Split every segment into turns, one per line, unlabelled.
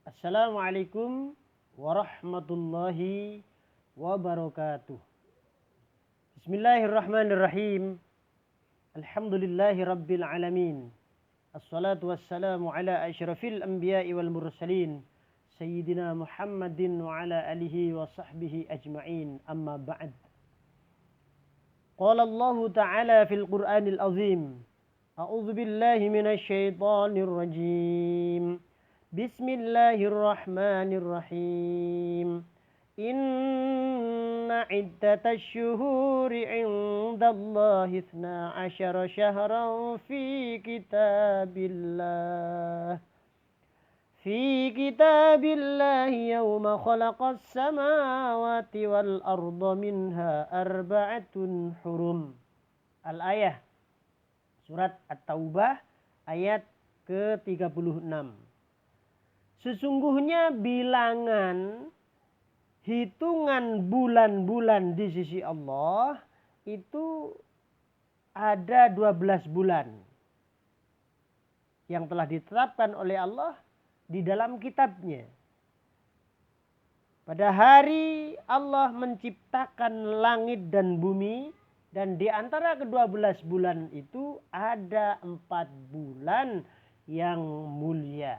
Assalamualaikum warahmatullahi wabarakatuh. Bismillahirrahmanirrahim. Alhamdulillahi rabbil alamin. Assalatu wassalamu ala asyrafil anbiya'i wal mursalin. Sayyidina Muhammadin wa ala alihi wa sahbihi ajma'in. Amma ba'd. Qala Allah Ta'ala fil Qur'anil azim. A'udzu billahi minasy syaithanir rajim. Bismillahirrahmanirrahim. Inna iddatash syuhuri 'indallahi 12 syahran fi kitabillah. Fi kitabillahi yawma khalaqas samawati wal arda minha arba'atun hurum. Al-ayah. Surat At-Taubah ayat ke-36. Sesungguhnya bilangan hitungan bulan-bulan di sisi Allah itu ada 12 bulan yang telah ditetapkan oleh Allah di dalam kitabnya. Pada hari Allah menciptakan langit dan bumi, dan di antara ke-12 bulan itu ada 4 bulan yang mulia.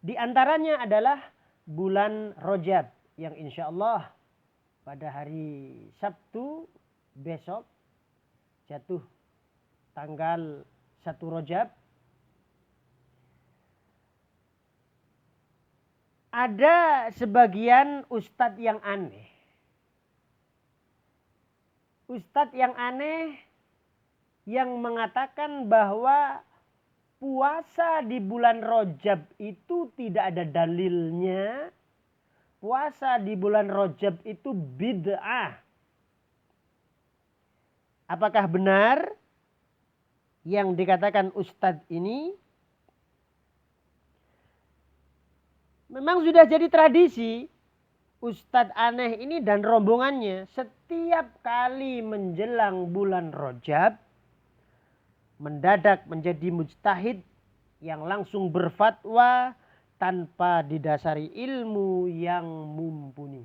Di antaranya adalah bulan Rajab yang insya Allah pada hari Sabtu besok jatuh tanggal 1 Rajab. Ada sebagian ustadz yang aneh. Ustadz yang aneh yang mengatakan bahwa puasa di bulan Rajab itu tidak ada dalilnya. Puasa di bulan Rajab itu bid'ah. Apakah benar yang dikatakan ustadz ini? Memang sudah jadi tradisi ustadz aneh ini dan rombongannya setiap kali menjelang bulan Rajab mendadak menjadi mujtahid yang langsung berfatwa tanpa didasari ilmu yang mumpuni.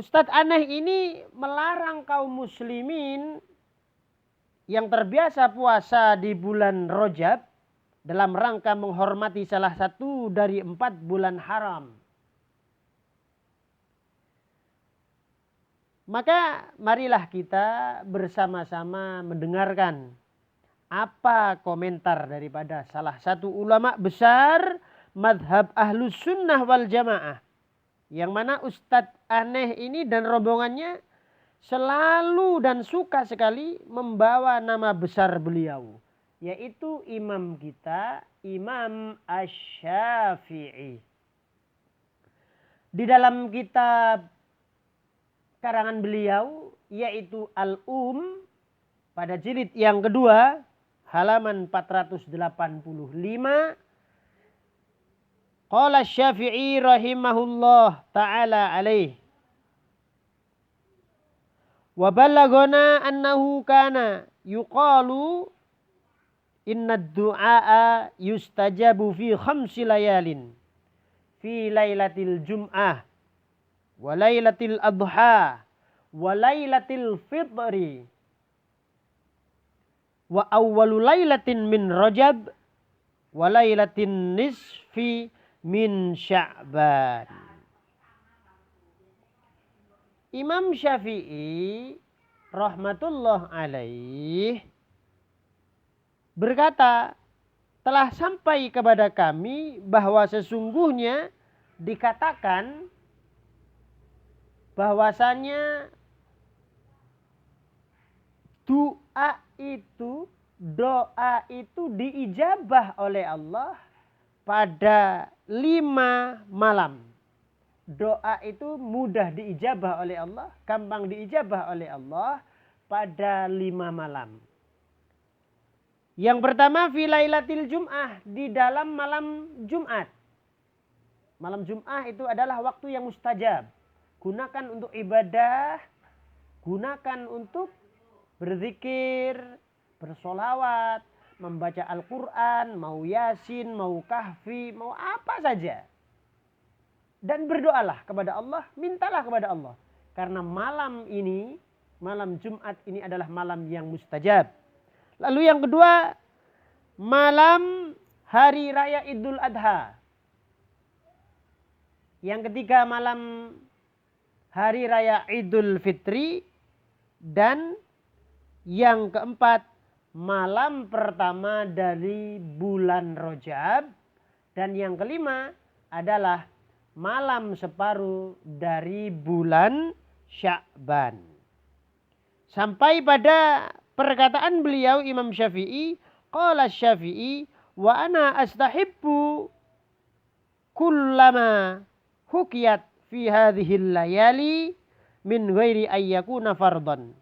Ustadz aneh ini melarang kaum muslimin yang terbiasa puasa di bulan Rajab dalam rangka menghormati salah satu dari 4 bulan haram. Maka marilah kita bersama-sama mendengarkan apa komentar daripada salah satu ulama besar madhab ahlus sunnah wal jamaah. Yang mana ustadz aneh ini dan rombongannya selalu dan suka sekali membawa nama besar beliau. Yaitu imam kita, Imam Asy-Syafi'i. Di dalam kitab karangan beliau yaitu pada jilid yang kedua halaman 485, qala Syafi'i rahimahullah ta'ala alaih, wa balaghana annahu kana yuqalu inna du'a yustajabu fi 5 layalin fi lailatil jum'ah wa lailatil adha wa lailatil fitri wa awwalu lailatin min Rajab wa lailatin nisfi min Sya'ban. Imam Syafi'i rahmatullah alaih berkata, telah sampai kepada kami bahwa sesungguhnya dikatakan bahwasanya doa itu diijabah oleh Allah pada 5 malam. Doa itu mudah diijabah oleh Allah, gampang diijabah oleh Allah pada 5 malam. Yang pertama fi lailatil jum'ah, di dalam malam Jumat. Malam Jumat itu adalah waktu yang mustajab. Gunakan untuk ibadah, gunakan untuk berzikir, bersolawat, membaca Al-Quran, mau Yasin, mau Kahfi, mau apa saja. Dan berdoalah kepada Allah, mintalah kepada Allah. Karena malam ini, malam Jumat ini adalah malam yang mustajab. Lalu yang kedua, malam hari raya Idul Adha. Yang ketiga, malam hari raya Idul Fitri. Dan yang keempat, malam pertama dari bulan Rajab. Dan yang kelima adalah malam separuh dari bulan Sya'ban. Sampai pada perkataan beliau Imam Syafi'i, qala Syafi'i wa ana astahibbu kullama hukiyat fi hadhil layali min ghairi ayyakuna fardhan.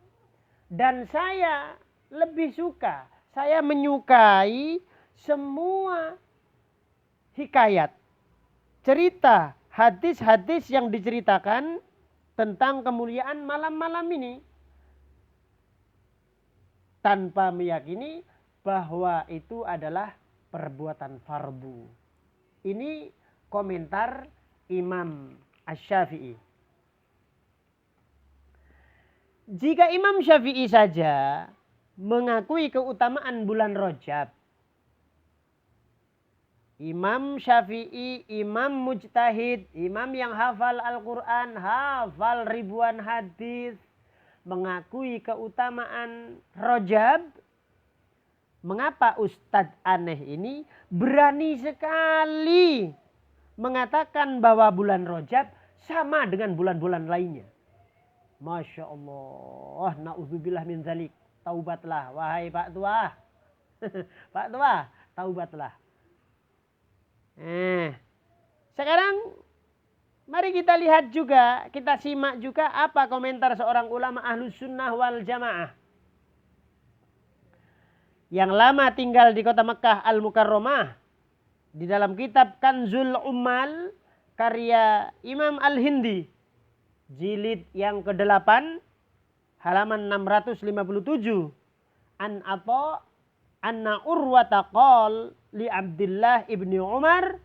Dan saya lebih suka, saya menyukai semua hikayat, cerita, hadis-hadis yang diceritakan tentang kemuliaan malam-malam ini, tanpa meyakini bahwa itu adalah perbuatan fardu. Ini komentar Imam Asy-Syafi'i. Jika Imam Syafi'i saja mengakui keutamaan bulan Rajab, Imam Syafi'i, imam mujtahid, imam yang hafal Al-Quran, hafal ribuan hadis, mengakui keutamaan Rajab, mengapa Ustadz aneh ini berani sekali mengatakan bahwa bulan Rajab sama dengan bulan-bulan lainnya? Masya Allah, na'udzubillah min zalik. Taubatlah, wahai Pak Tua. Pak Tua, taubatlah. Sekarang mari kita lihat juga, kita simak juga apa komentar seorang ulama Ahlus Sunnah wal Jamaah yang lama tinggal di kota Mekah Al-Mukarramah. Di dalam kitab Kanzul Ummal karya Imam Al-Hindi, jilid yang ke-8 halaman 657. An Atha anna Urwata qol li Abdullah ibni Umar,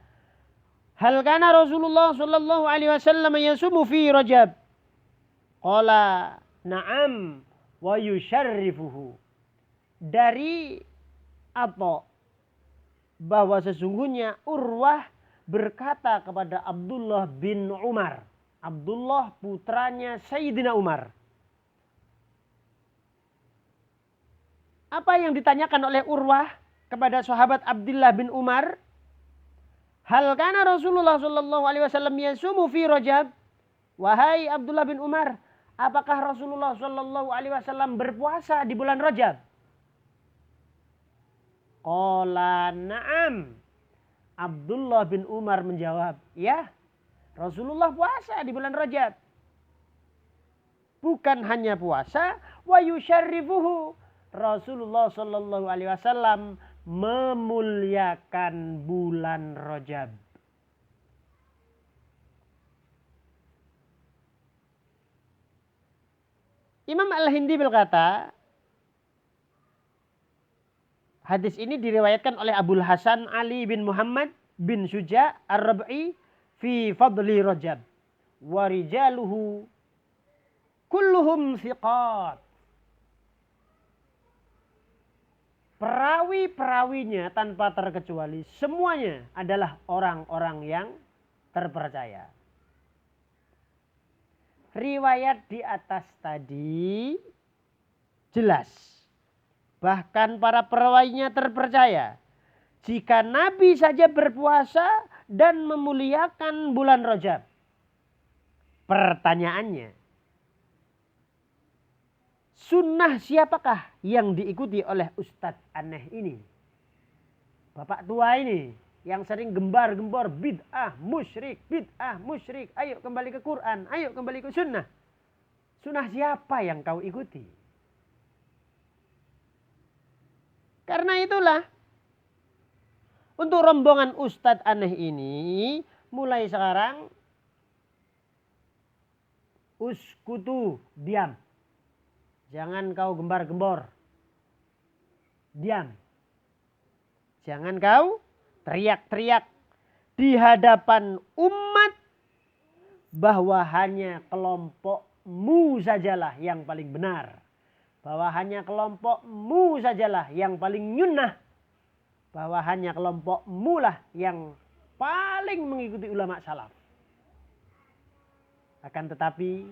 hal kana Rasulullah sallallahu alaihi wasallam yasumu fi Rajab? Qala na'am wa yusharrifuhu. Dari Atha bahwa sesungguhnya Urwah berkata kepada Abdullah bin Umar, Abdullah putranya Sayyidina Umar. Apa yang ditanyakan oleh Urwah kepada sahabat Abdullah bin Umar? Hal kana Rasulullah sallallahu alaihi wasallam yasumu fi Rajab? Wahai Abdullah bin Umar, apakah Rasulullah sallallahu alaihi wasallam berpuasa di bulan Rajab? Qala na'am. Abdullah bin Umar menjawab, ya, Rasulullah puasa di bulan Rajab. Bukan hanya puasa, wa yusyarrifuhu. Rasulullah sallallahu alaihi wasallam memuliakan bulan Rajab. Imam Al-Hindi berkata, hadis ini diriwayatkan oleh Abul Hasan Ali bin Muhammad bin Suja Ar-Rab'i fi fadli Rajab. Wa rijaluhu kulluhum thiqat. Perawi-perawinya tanpa terkecuali semuanya adalah orang-orang yang terpercaya. Riwayat di atas tadi jelas. Bahkan para perawinya terpercaya. Jika Nabi saja berpuasa dan memuliakan bulan Rajab. Pertanyaannya, sunnah siapakah yang diikuti oleh Ustadz aneh ini? Bapak tua ini yang sering gembar-gembor bid'ah musyrik, bid'ah musyrik. Ayo kembali ke Quran, ayo kembali ke sunnah. Sunnah siapa yang kau ikuti? Karena itulah, untuk rombongan Ustadz aneh ini, mulai sekarang, uskutu, diam. Jangan kau gembar-gembor. Diam. Jangan kau teriak-teriak di hadapan umat bahwa hanya kelompokmu sajalah yang paling benar. Bahwa hanya kelompokmu sajalah yang paling nyunnah. Bahwa hanya kelompokmu lah yang paling mengikuti ulama salaf. Akan tetapi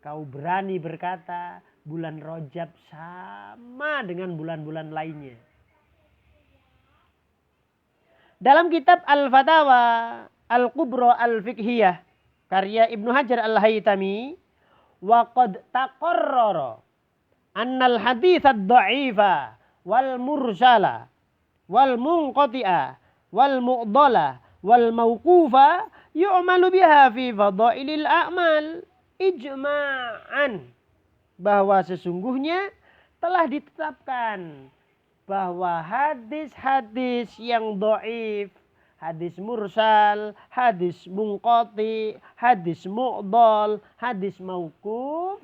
kau berani berkata bulan Rajab sama dengan bulan-bulan lainnya. Dalam kitab Al-Fatawa Al-Kubra Al-Fiqhiyah karya Ibnu Hajar Al-Haytami, wa qad taqarrara annal hadits ad-dha'ifa wal mursala wal munqati'a wal mu'dala wal mauqufa yu'malu biha fi fadailil a'mal ijma'an, bahwa sesungguhnya telah ditetapkan bahwa hadis-hadis yang dhaif, hadis mursal, hadis munqati, hadis mu'dal, hadis mauquf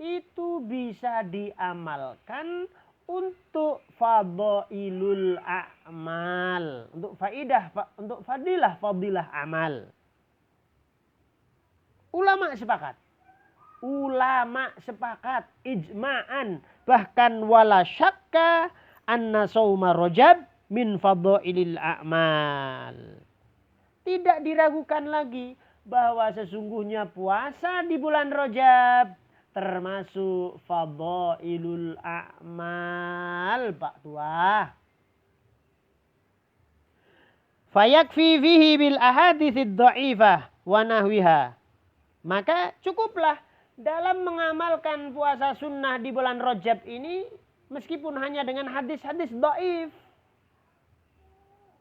itu bisa diamalkan untuk fadailul a'mal, untuk fadilah amal. Ulama sepakat ijma'an, bahkan wala syakka anna sauma Rajab min fadailil a'mal. Tidak diragukan lagi bahwa sesungguhnya puasa di bulan Rajab termasuk fadailul a'mal, Pak Tua. Fayakfi fihi bil ahaditsid dha'ifah wa nahwiha. Maka cukuplah dalam mengamalkan puasa sunnah di bulan Rajab ini meskipun hanya dengan hadis-hadis dhaif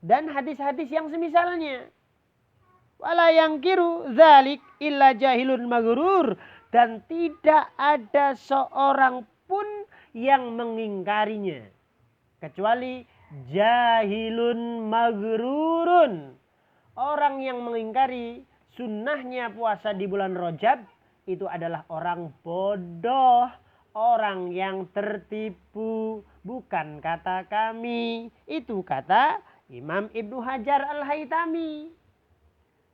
dan hadis-hadis yang semisalnya. Wala yangkiru dzalik illa jahilun maghrur, dan tidak ada seorang pun yang mengingkarinya kecuali jahilun maghrurun, orang yang mengingkari sunnahnya puasa di bulan Rajab itu adalah orang bodoh, orang yang tertipu. Bukan kata kami, itu kata Imam Ibnu Hajar Al-Haytami.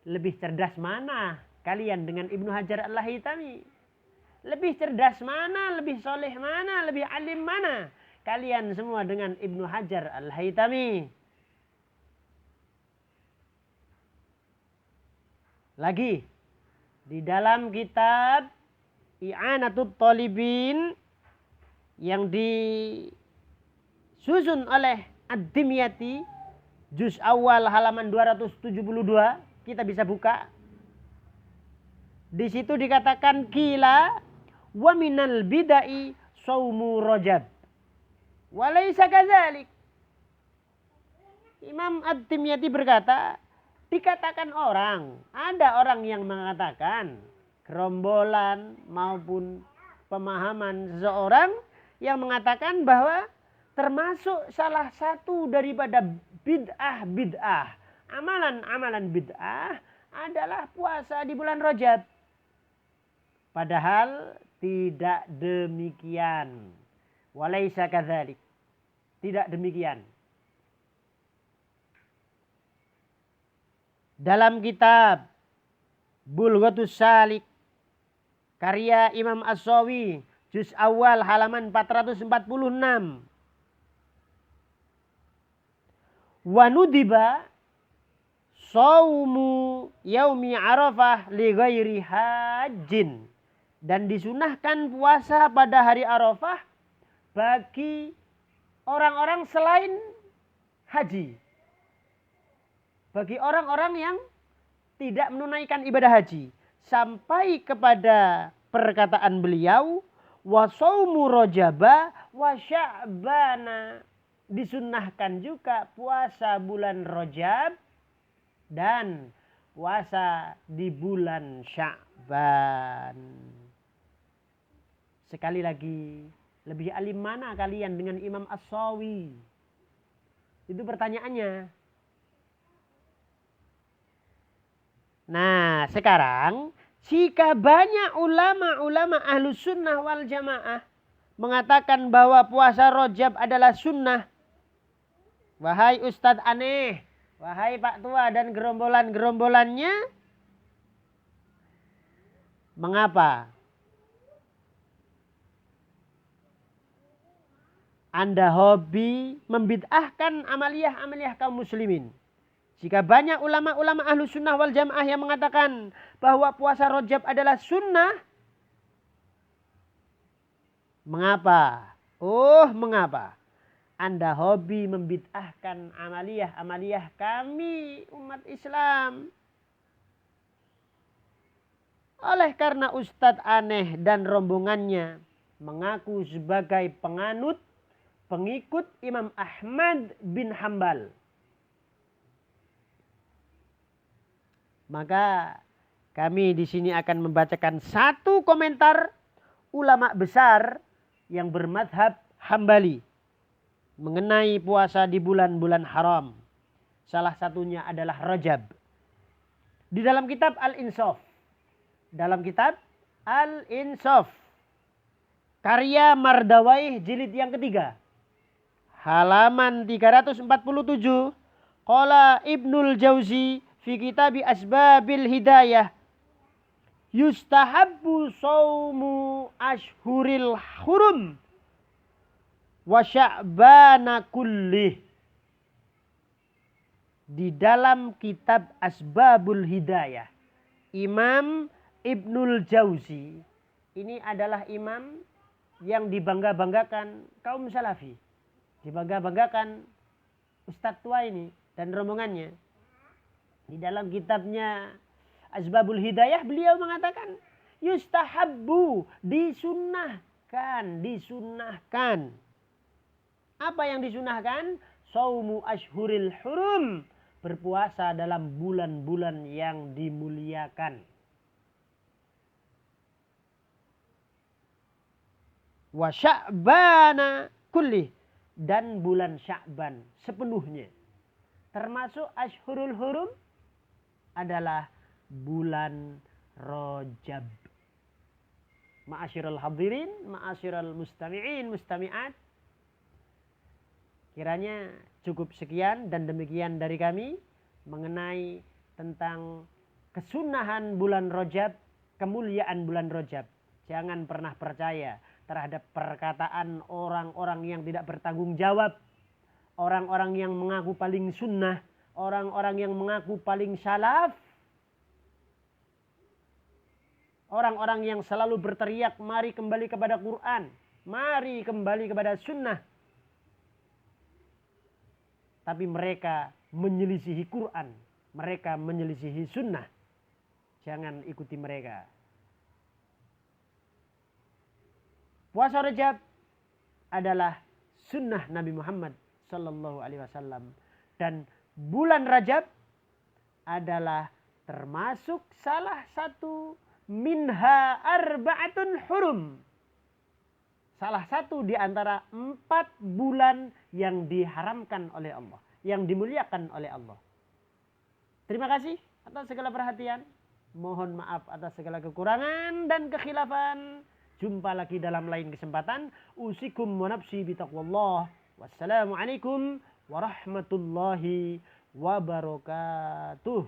Lebih cerdas mana kalian dengan Ibnu Hajar Al-Haytami? Lebih cerdas mana, lebih soleh mana, lebih alim mana kalian semua dengan Ibnu Hajar Al-Haytami? Lagi di dalam kitab I'anatut Talibin yang disusun oleh Ad-Dimyati juz awal halaman 272, kita bisa buka. Di situ dikatakan qila wa minal bidai saumu Rajab wa laisa kadzalik. Imam Ad-Dimyati berkata, dikatakan ada orang yang mengatakan, gerombolan maupun pemahaman seseorang yang mengatakan bahwa termasuk salah satu daripada bid'ah, amalan bid'ah adalah puasa di bulan Rajab. Padahal tidak demikian. Walaisa kadzalik. Tidak demikian. Dalam kitab Bulghatus Salik karya Imam As-Sawi juz awal halaman 446, wa nudiba saumu yaumi Arafah li ghairi hajjin, dan disunahkan puasa pada hari Arafah bagi orang-orang selain haji. Bagi orang-orang yang tidak menunaikan ibadah haji. Sampai kepada perkataan beliau, wa saumu Rajaba wa Sya'bana, disunnahkan juga puasa bulan Rajab dan puasa di bulan Sya'ban. Sekali lagi, lebih alim mana kalian dengan Imam As-Sawi? Itu pertanyaannya. Nah, sekarang jika banyak ulama-ulama Ahlus Sunnah wal Jamaah mengatakan bahwa puasa Rajab adalah sunnah. Wahai Ustadz aneh, wahai Pak Tua dan gerombolan-gerombolannya, mengapa Anda hobi membid'ahkan amaliyah-amaliyah kaum muslimin? Jika banyak ulama-ulama ahlu sunnah wal jamaah yang mengatakan bahwa puasa Rajab adalah sunnah, mengapa? Mengapa Anda hobi membid'ahkan amaliyah-amaliyah kami umat Islam? Oleh karena Ustadz aneh dan rombongannya mengaku sebagai pengikut Imam Ahmad bin Hambal, maka kami di sini akan membacakan satu komentar ulama besar yang bermadhab Hambali mengenai puasa di bulan-bulan haram. Salah satunya adalah Rajab. Di dalam kitab Al-Insaf. Karya Mardawaih jilid yang ketiga. Halaman 347. Qala Ibnul Jauzi fi kitabi Asbabil Hidayah. Yustahabbu saumu ashhuril hurum wa sya'bana kullih. Di dalam kitab Asbabul Hidayah, Imam Ibnul Jauzi ini adalah imam yang dibangga-banggakan kaum salafi. Dibangga-banggakan Ustadz tua ini dan rombongannya. Di dalam kitabnya Asbabul Hidayah beliau mengatakan yustahabbu, disunnahkan. Apa yang disunnahkan? Saumu ashhuril hurum, berpuasa dalam bulan-bulan yang dimuliakan. Wa sya'bana kullih, dan bulan Sya'ban sepenuhnya. Termasuk ashhurul hurum adalah bulan Rajab. Ma'asyiral hadirin, ma'asyiral mustami'in, mustami'at. Kiranya cukup sekian dan demikian dari kami mengenai tentang kesunahan bulan Rajab, kemuliaan bulan Rajab. Jangan pernah percaya terhadap perkataan orang-orang yang tidak bertanggung jawab, orang-orang yang mengaku paling sunnah, orang-orang yang mengaku paling salaf, orang-orang yang selalu berteriak, mari kembali kepada Quran, mari kembali kepada sunnah. Tapi mereka menyelisihi Quran, mereka menyelisihi sunnah. Jangan ikuti mereka. Puasa Rajab adalah sunnah Nabi Muhammad Sallallahu Alaihi Wasallam, dan bulan Rajab adalah termasuk salah satu minha arba'atun hurum, salah satu di antara 4 bulan yang diharamkan oleh Allah, yang dimuliakan oleh Allah. Terima kasih atas segala perhatian. Mohon maaf atas segala kekurangan dan kekhilafan. Jumpa lagi dalam lain kesempatan. Usikum wa nafsi bitaqwallah. Wassalamualaikum warahmatullahi wabarakatuh.